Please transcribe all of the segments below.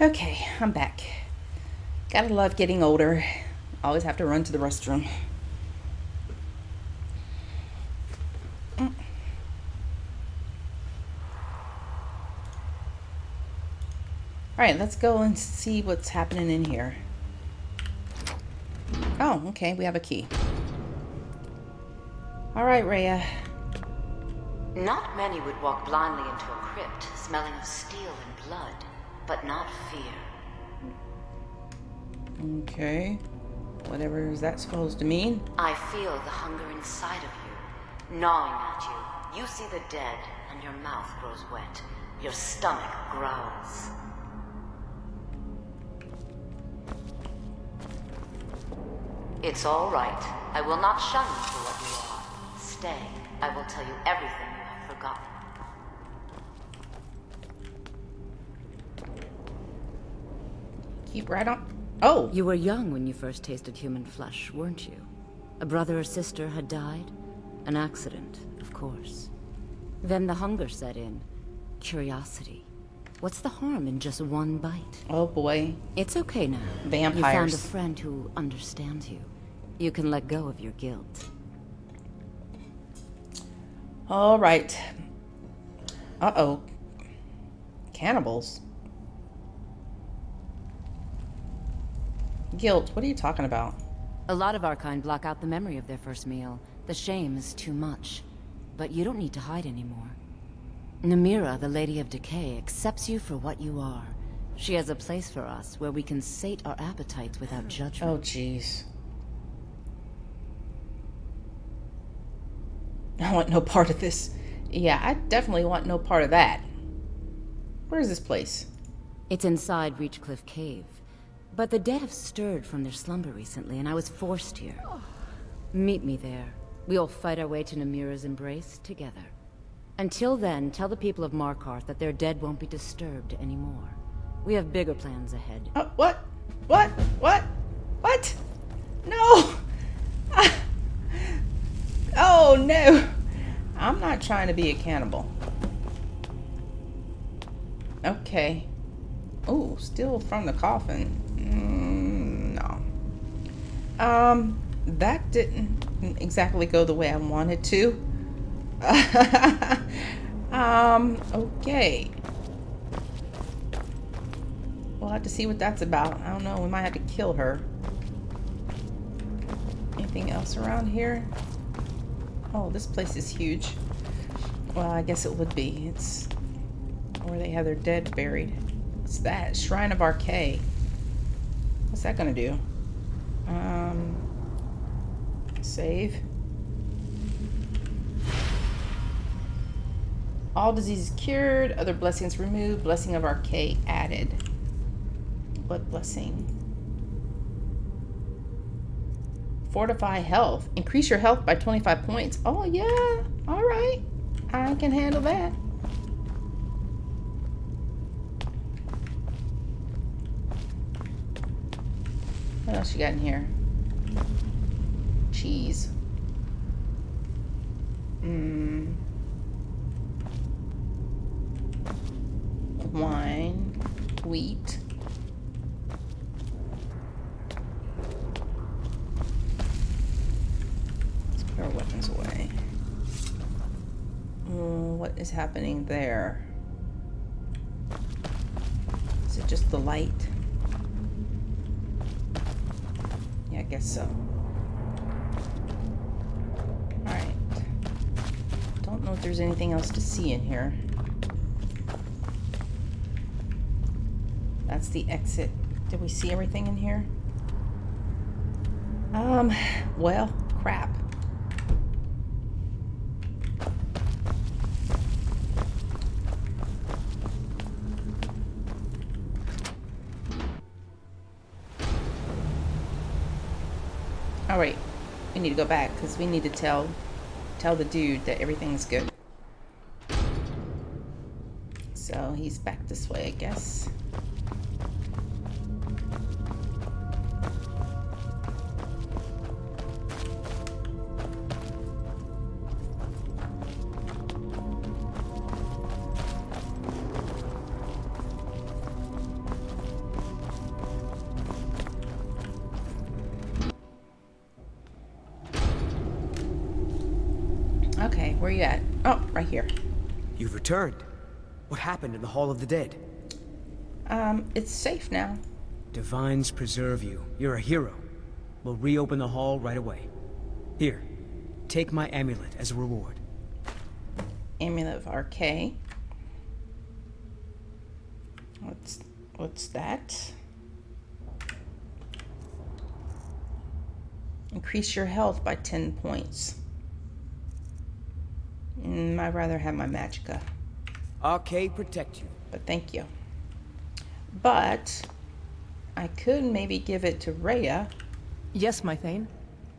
Okay, I'm back. Gotta love getting older. Always have to run to the restroom. Alright, let's go and see what's happening in here. Oh, okay, we have a key. Alright, Rhea. Not many would walk blindly into a crypt, smelling of steel and blood, but not fear. Okay. Whatever is that supposed to mean? I feel the hunger inside of you, gnawing at you. You see the dead, and your mouth grows wet. Your stomach growls. It's all right. I will not shun you for what you are. Stay. I will tell you everything you have forgotten. Keep right on. Oh! You were young when you first tasted human flesh, weren't you? A brother or sister had died? An accident, of course. Then the hunger set in. Curiosity. What's the harm in just one bite? Oh boy. It's okay now. Vampires. You found a friend who understands you. You can let go of your guilt. Alright. Uh-oh. Cannibals. Guilt, what are you talking about? A lot of our kind block out the memory of their first meal. The shame is too much. But you don't need to hide anymore. Nimhe, the Lady of Decay, accepts you for what you are. She has a place for us where we can sate our appetites without judgment. Oh, jeez. I want no part of this. Yeah, I definitely want no part of that. Where is this place? It's inside Reachcliff Cave. But the dead have stirred from their slumber recently, and I was forced here. Meet me there. We'll fight our way to Nimhe's embrace together. Until then, tell the people of Markarth that their dead won't be disturbed anymore. We have bigger plans ahead. What? What? What? What? No! Oh, no! I'm not trying to be a cannibal. Okay. Oh, still from the coffin. No. That didn't exactly go the way I wanted to. Okay. We'll have to see what that's about. I don't know, we might have to kill her. Anything else around here? Oh, this place is huge. Well, I guess it would be. It's where they have their dead buried. What's that? Shrine of Archay. What's that gonna do? Save. All diseases cured, other blessings removed, blessing of Archay added. What blessing? Fortify health. Increase your health by 25 points. Oh, yeah. All right. I can handle that. What else you got in here? Cheese. Wine. Wheat. Let's put our weapons away. What is happening there? Is it just the light? Yeah, I guess so. Alright. Don't know if there's anything else to see in here. That's the exit. Did we see everything in here? Well, crap. All right, we need to go back because we need to tell the dude that everything's good. So he's back this way, I guess. Okay, where you at? Oh, right here. You've returned. What happened in the Hall of the Dead? It's safe now. Divines preserve you. You're a hero. We'll reopen the hall right away. Here, take my amulet as a reward. Amulet of RK. What's that? Increase your health by 10 points. I'd rather have my magicka. Arcade protect you. But thank you. But I could maybe give it to Rhea. Yes, my Thane.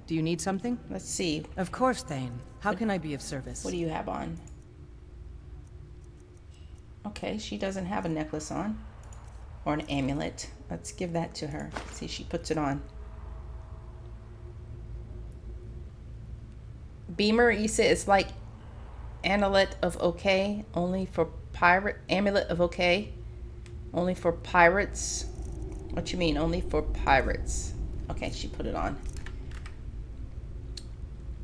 Do you need something? Let's see. Of course, Thane. How can I be of service? What do you have on? Okay, she doesn't have a necklace on. Or an amulet. Let's give that to her. See, she puts it on. Beamer, you said it's like Amulet of OK, only for pirate. Amulet of OK, only for pirates. What you mean, only for pirates? Okay, she put it on.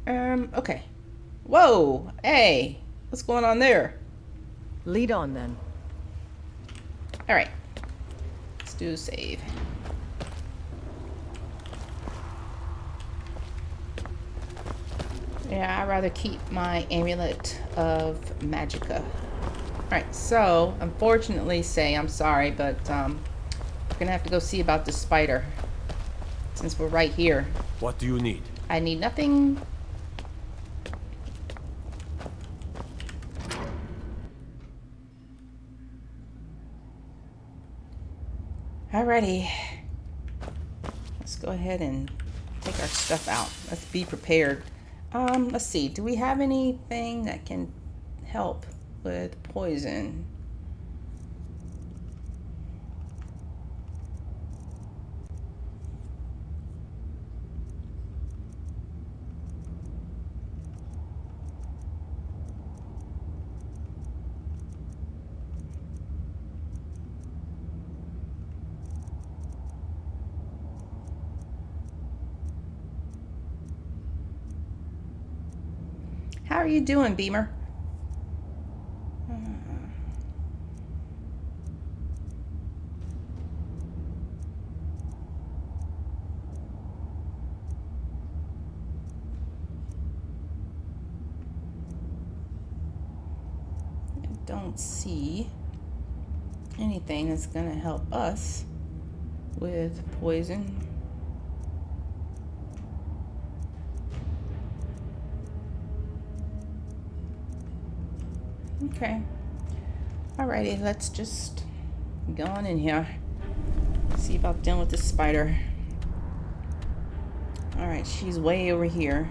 Okay. Whoa, hey, what's going on there? Lead on, then. All right, let's do a save. Yeah, I'd rather keep my amulet of magicka. Alright, so unfortunately I'm sorry, but we're gonna have to go see about the spider. Since we're right here. What do you need? I need nothing. Alrighty. Let's go ahead and take our stuff out. Let's be prepared. Let's see. Do we have anything that can help with poison? How are you doing, Beamer? I don't see anything that's gonna help us with poison. Okay. Alrighty, let's just go on in here. See about dealing with this spider. Alright, she's way over here.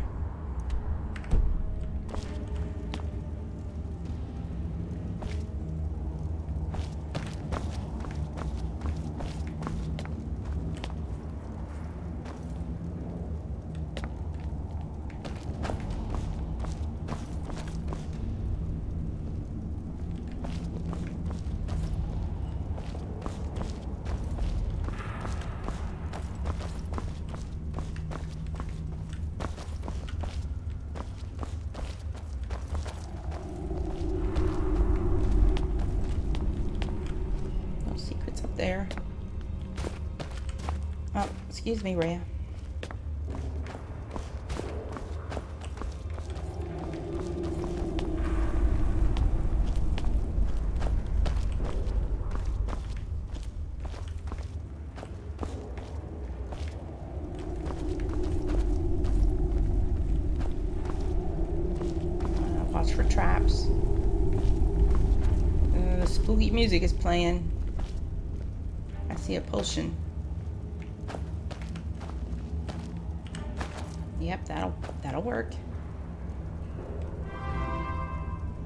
There. Oh, excuse me, Rhea. Watch for traps. The spooky music is playing. I see a potion. Yep, that'll work.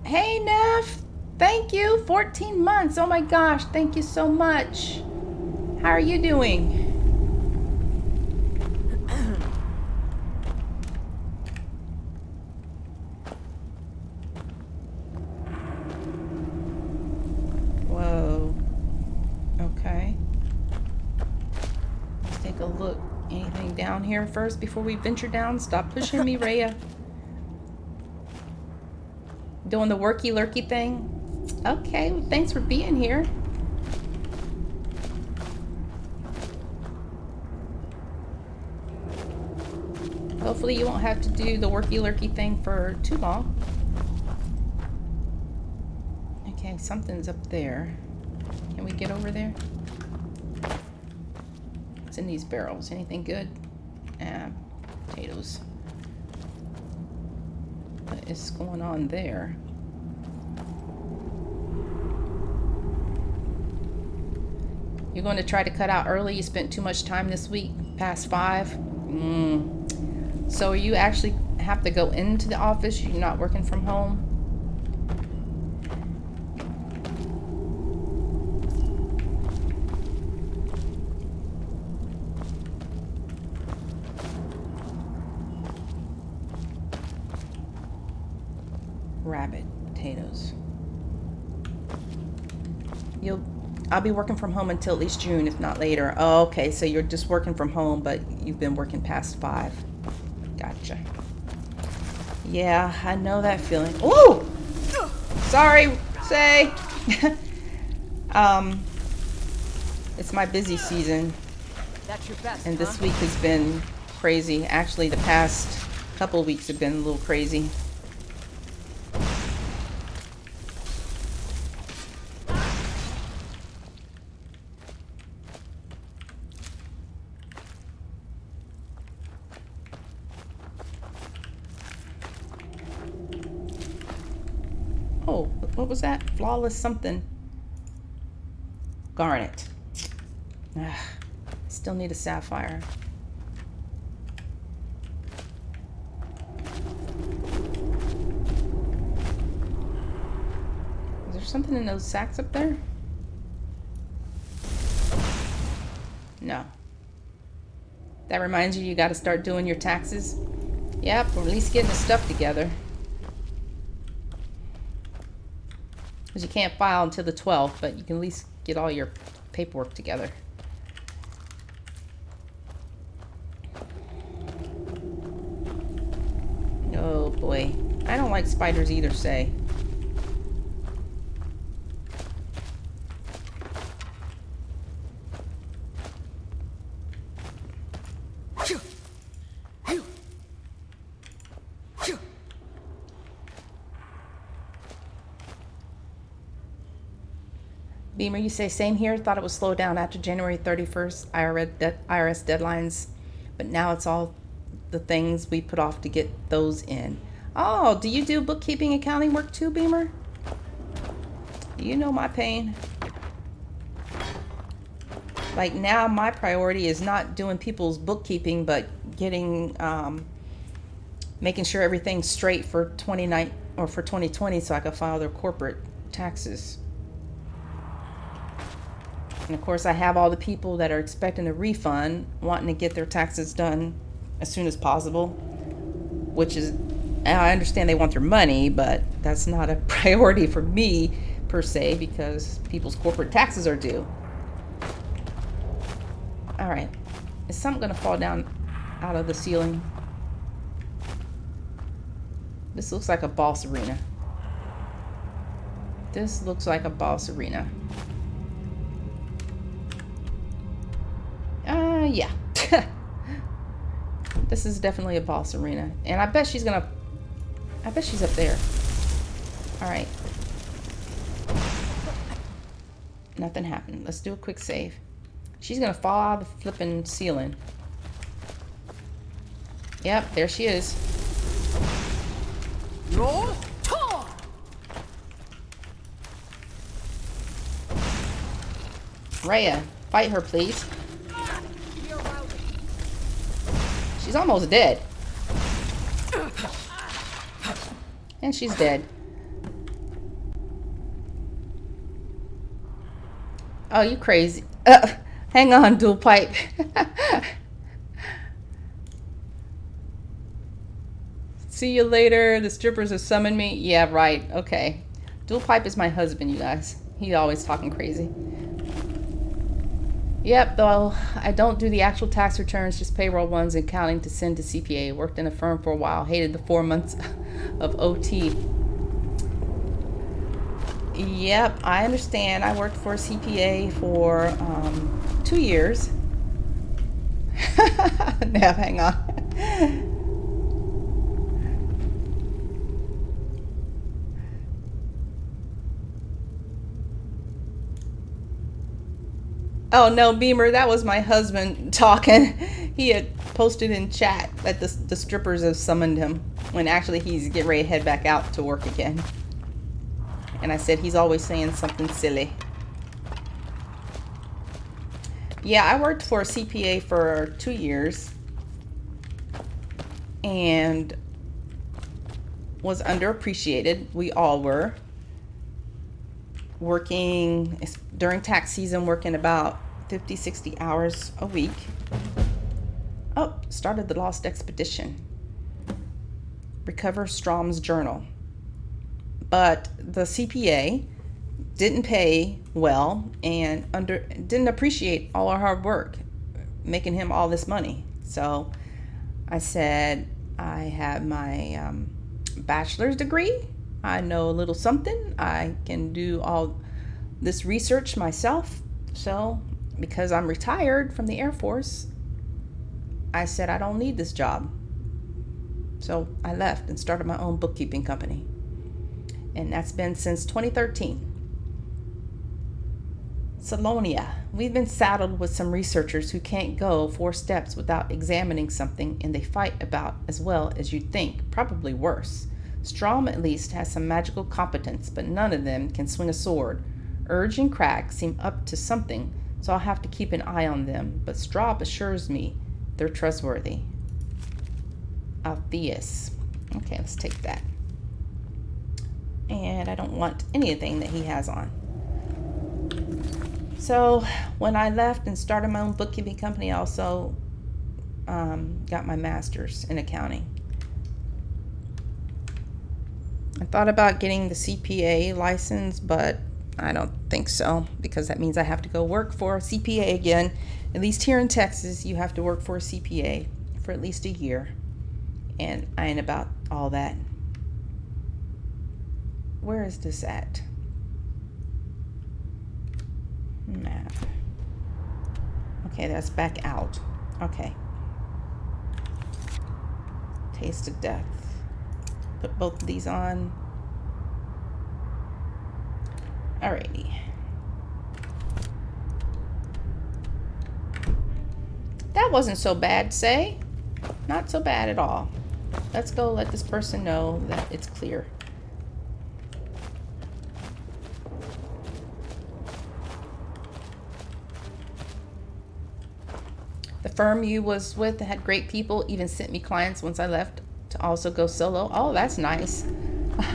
Hey, Neff! Thank you! 14 months! Oh my gosh, thank you so much! How are you doing? Whoa. Okay. Let's take a look. Anything down here first before we venture down? Stop pushing me, Rhea. doing the worky lurky thing? Okay, well, thanks for being here. Hopefully you won't have to do the worky lurky thing for too long. Okay, something's up there. Can we get over there? What's in these barrels? Anything good? Potatoes. What is going on there? You're going to try to cut out early? You spent too much time this week? Past 5? So you actually have to go into the office? You're not working from home? Rabbit potatoes. I'll be working from home until at least June, if not later. Oh, okay, so you're just working from home, but you've been working past 5. Gotcha. Yeah, I know that feeling. Ooh! Sorry, say. It's my busy season. That's your best, And this huh? week has been crazy. Actually, the past couple of weeks have been a little crazy. Oh, what was that? Flawless something. Garnet. Still need a sapphire. Is there something in those sacks up there? No. That reminds you got to start doing your taxes? Yep, or at least getting the stuff together. Because you can't file until the 12th, but you can at least get all your paperwork together. Oh boy. I don't like spiders either, say. Beamer, you say same here. Thought it would slow down after January 31st IRS deadlines, but now it's all the things we put off to get those in. Oh, do you do bookkeeping, accounting work too, Beamer? You know my pain. Like now, my priority is not doing people's bookkeeping, but getting, making sure everything's straight for 2020, so I can file their corporate taxes. And of course, I have all the people that are expecting a refund, wanting to get their taxes done as soon as possible, which is, I understand they want their money, but that's not a priority for me per se, because people's corporate taxes are due. All right, is something gonna fall down out of the ceiling? This looks like a boss arena. This looks like a boss arena. Yeah. This is definitely a boss arena. And I bet she's up there. Alright. Nothing happened. Let's do a quick save. She's gonna fall out of the flipping ceiling. Yep, there she is. Rhea, fight her, please. She's almost dead. And she's dead. Oh, you crazy. Hang on, dual pipe. See you later. The strippers have summoned me. Yeah, right. Okay. Dual pipe is my husband, you guys. He's always talking crazy. Yep, though I don't do the actual tax returns, just payroll ones and counting to send to CPA. Worked in a firm for a while. Hated the 4 months of OT. Yep, I understand. I worked for a CPA for 2 years. Now, hang on. Oh no, Beamer, that was my husband talking. He had posted in chat that the strippers have summoned him when actually he's getting ready to head back out to work again. And I said he's always saying something silly. Yeah, I worked for a CPA for 2 years and was underappreciated. We all were. Working during tax season, working about 50, 60 hours a week. Oh, started the Lost Expedition. Recover Strom's journal. But the CPA didn't pay well and didn't appreciate all our hard work, making him all this money. So I said, I have my bachelor's degree. I know a little something. I can do all this research myself. So because I'm retired from the Air Force, I said I don't need this job. So I left and started my own bookkeeping company. And that's been since 2013. Miscellaneous. We've been saddled with some researchers who can't go 4 steps without examining something, and they fight about as well as you'd think, probably worse. Strom at least has some magical competence, but none of them can swing a sword. Urge and Crack seem up to something, so I'll have to keep an eye on them, but Straub assures me they're trustworthy. Altheus. Okay, let's take that. And I don't want anything that he has on. So when I left and started my own bookkeeping company, I also got my master's in accounting. I thought about getting the CPA license, but I don't think so, because that means I have to go work for a CPA again. At least here in Texas, you have to work for a CPA for at least a year. And I ain't about all that. Where is this at? Map. Okay, that's back out. Okay. Taste of Death. Put both of these on. Alrighty. That wasn't so bad, say. Not so bad at all. Let's go let this person know that it's clear. The firm you was with had great people, even sent me clients once I left to also go solo. Oh, that's nice.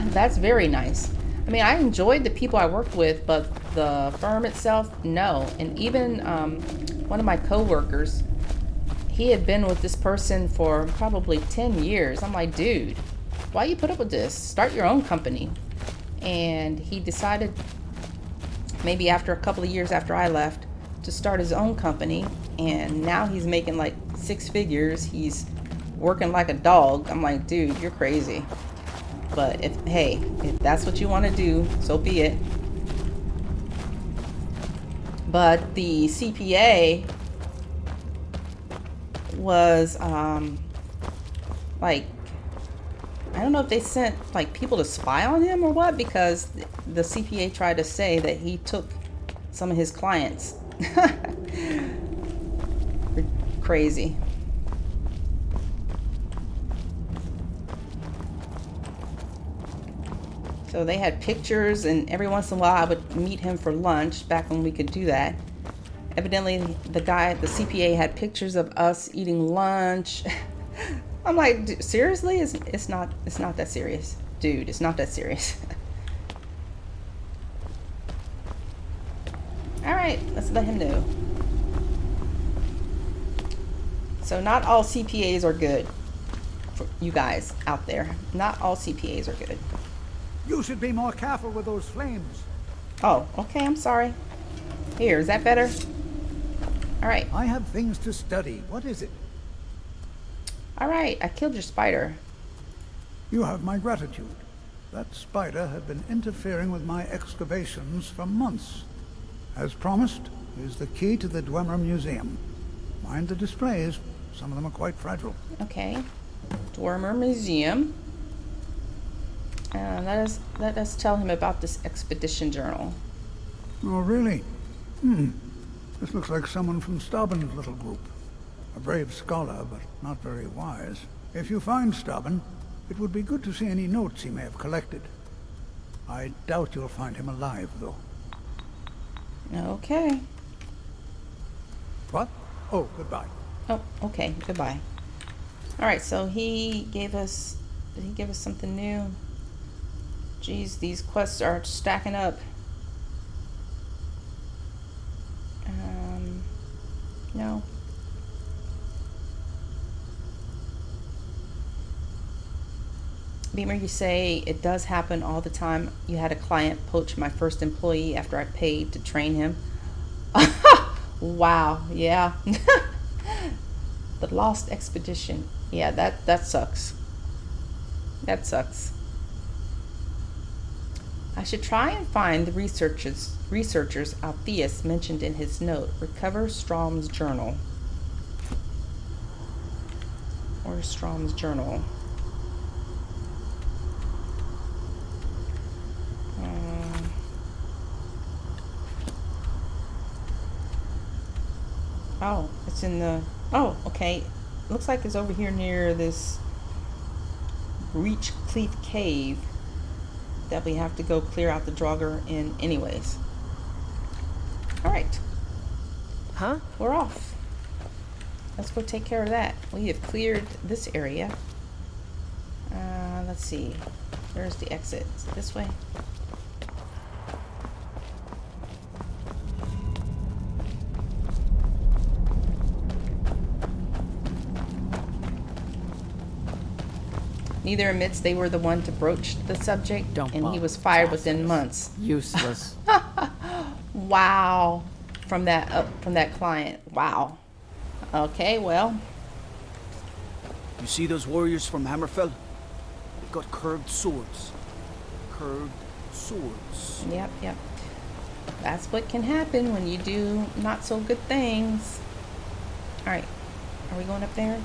That's very nice. I mean, I enjoyed the people I worked with, but the firm itself, no. And even one of my coworkers, he had been with this person for probably 10 years. I'm like, dude, why you put up with this? Start your own company. And he decided, maybe after a couple of years after I left, to start his own company. And now he's making like 6 figures. He's working like a dog. I'm like, dude, you're crazy. But if that's what you want to do, so be it. But the CPA was like, I don't know if they sent like people to spy on him or what, because the CPA tried to say that he took some of his clients. Crazy. So they had pictures, and every once in a while I would meet him for lunch back when we could do that. Evidently the CPA had pictures of us eating lunch. I'm like, seriously? It's not that serious. Dude, it's not that serious. All right, let's let him know. So not all CPAs are good. For you guys out there, not all CPAs are good. You should be more careful with those flames. Oh, okay, I'm sorry. Here, is that better? All right. I have things to study. What is it? All right, I killed your spider. You have my gratitude. That spider had been interfering with my excavations for months. As promised, here's the key to the Dwemer Museum. Mind the displays. Some of them are quite fragile. Okay. Dwemer Museum. Let us tell him about this expedition journal. Oh, really? This looks like someone from Stauben's little group. A brave scholar, but not very wise. If you find Stauben, it would be good to see any notes he may have collected. I doubt you'll find him alive, though. Okay. What? Oh, goodbye. Oh, okay. Goodbye. All right. So he gave us. Did he give us something new? Geez, these quests are stacking up. No. Beamer, you say it does happen all the time. You had a client poach my first employee after I paid to train him. Wow, yeah. The Lost Expedition. Yeah, that sucks. That sucks. I should try and find the researchers Alpheus mentioned in his note. Recover Strom's journal. Or Strom's journal. Oh, it's in the... Oh, okay. Looks like it's over here near this Reachcliff Cave that we have to go clear out the Draugr in anyways. Alright. Huh? We're off. Let's go take care of that. We have cleared this area. Let's see. Where's the exit? Is it this way? Neither admits they were the one to broach the subject, Don't and he bother. was fired within months. Useless. Wow. From that client. Wow. Okay, well. You see those warriors from Hammerfell? They've got curved swords. Curved swords. Yep. That's what can happen when you do not so good things. Alright. Are we going up there?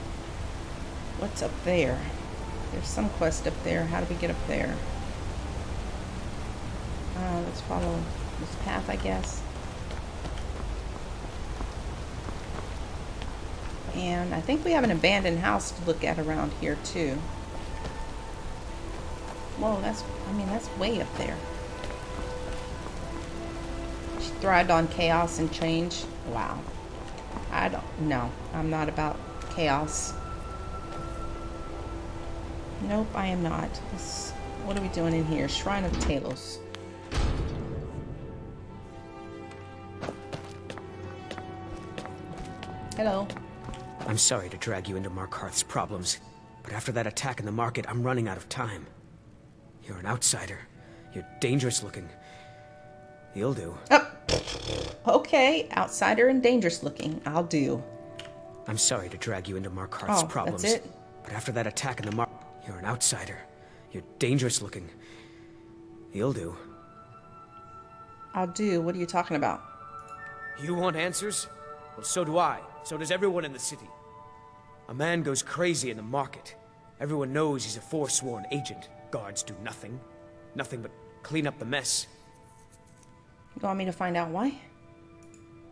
What's up there? There's some quest up there. How do we get up there? Let's follow this path, I guess. And I think we have an abandoned house to look at around here too. Whoa, that's way up there. She thrived on chaos and change. Wow. No, I'm not about chaos. Nope, I am not. What are we doing in here? Shrine of Talos. Hello. I'm sorry to drag you into Markarth's problems, but after that attack in the market, I'm running out of time. You're an outsider. You're dangerous looking. You'll do. Oh, okay. Outsider and dangerous looking. I'll do. I'm sorry to drag you into Markarth's problems. That's it? But after that attack in the market, you're an outsider. You're dangerous looking. You'll do. I'll do. What are you talking about? You want answers? Well, so do I. So does everyone in the city. A man goes crazy in the market. Everyone knows he's a Forsworn agent. Guards do nothing. Nothing but clean up the mess. You want me to find out why?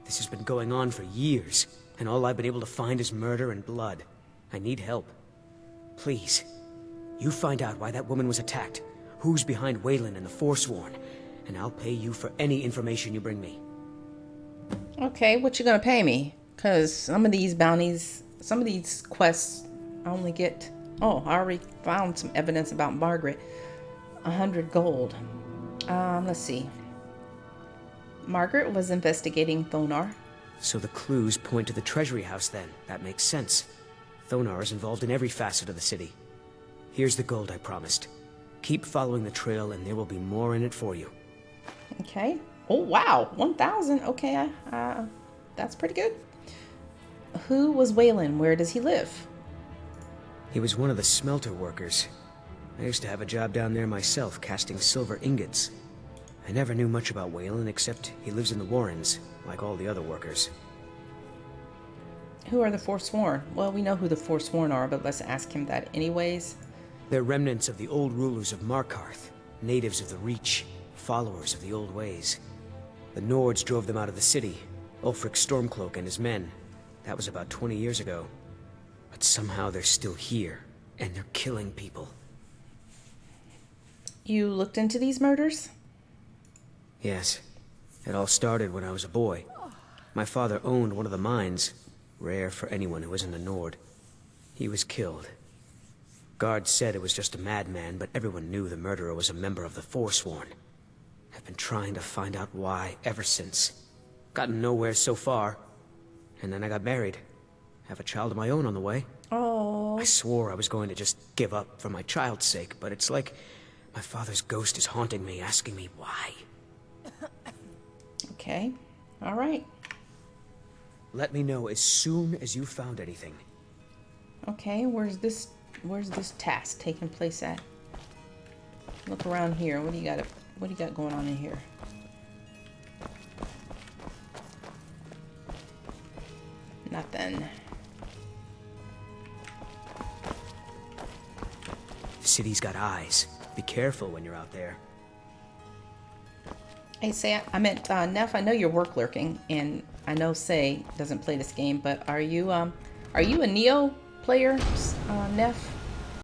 This has been going on for years, and all I've been able to find is murder and blood. I need help. Please, you find out why that woman was attacked, who's behind Waylon and the Forsworn, and I'll pay you for any information you bring me. Okay, what you gonna pay me? Because some of these bounties, some of these quests, I only get... Oh, I already found some evidence about Margaret. 100 gold. Let's see. Margaret was investigating Thonar. So the clues point to the treasury house then. That makes sense. Thonar is involved in every facet of the city. Here's the gold I promised. Keep following the trail and there will be more in it for you. Okay. Oh, wow. 1,000. Okay, that's pretty good. Who was Waylon? Where does he live? He was one of the smelter workers. I used to have a job down there myself, casting silver ingots. I never knew much about Waylon, except he lives in the Warrens, like all the other workers. Who are the Forsworn? Well, we know who the Forsworn are, but let's ask him that anyways. They're remnants of the old rulers of Markarth, natives of the Reach, followers of the old ways. The Nords drove them out of the city, Ulfric Stormcloak and his men. That was about 20 years ago. But somehow they're still here, and they're killing people. You looked into these murders? Yes. It all started when I was a boy. My father owned one of the mines, rare for anyone who isn't a Nord. He was killed. Guards said it was just a madman, but everyone knew the murderer was a member of the Forsworn. I've been trying to find out why ever since. Gotten nowhere so far. And then I got married. Have a child of my own on the way. Oh. I swore I was going to just give up for my child's sake, but it's like my father's ghost is haunting me, asking me why. Okay. All right. Let me know as soon as you found anything. Okay, where's this task taking place at? Look around here. What do you got going on in here? Nothing. The city's got eyes. Be careful when you're out there. Hey, Say, I meant Neff. I know you're work lurking, and I know Say doesn't play this game, but are you a Neo player, Neff?